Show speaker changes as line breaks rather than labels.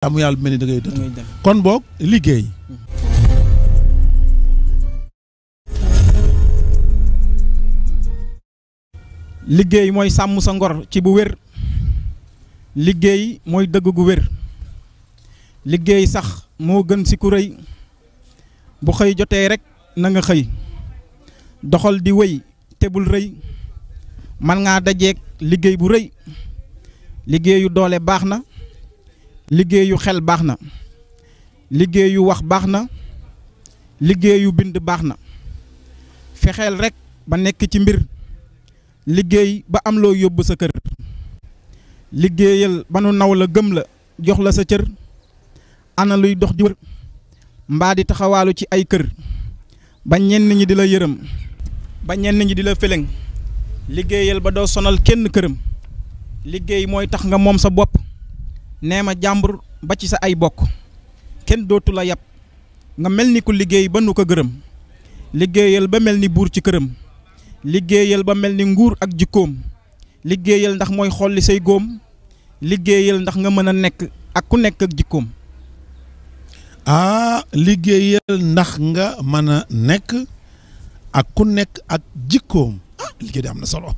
jaamu yàlla mel ni da ngay dëdd kon boog liggéey.
liggéey mooy sàmm sa ngor ci bu wér. liggéey mooy dëgg gu wér. liggéey sax moo gën si ku rëy bu xëy jotee rek na nga xëy doxal di wéy te bul rëy man ngaa dajeeg liggéey bu rëy. liggéeyu doole baax na. liggéeyu xel baax na. liggéeyu wax baax na. liggéeyu bind baax na. fexeel rek ba nekk ci mbir. liggéey ba am loo yóbbu sa kër. liggéeyal ba nu naw la gëm la jox la sa cër. ana luy dox di wër mbaa di taxawaalu ci ay kër. ba ñenn ñi di la yërëm. ba ñenn ñi di la fëlëng. liggéeyal ba doo sonal kenn këram. liggéey mooy tax nga moom sa bopp. nee ma jàmbur ba ci sa ay bokk. kenn dootu la yab. nga mel ni ku liggéey ba nu ko gërëm. liggéeyal ba mel ni buur ci këram. liggéeyal ba mel ni nguur ak jikkoom. liggéeyal ndax mooy xolli say góom. liggéeyal ndax nga mën a nekk ak ku nekk ak jikkoom.
liggéeyal ndax nga mën a nekk ak ku nekk ak jikkoom. liggéey di am na solo.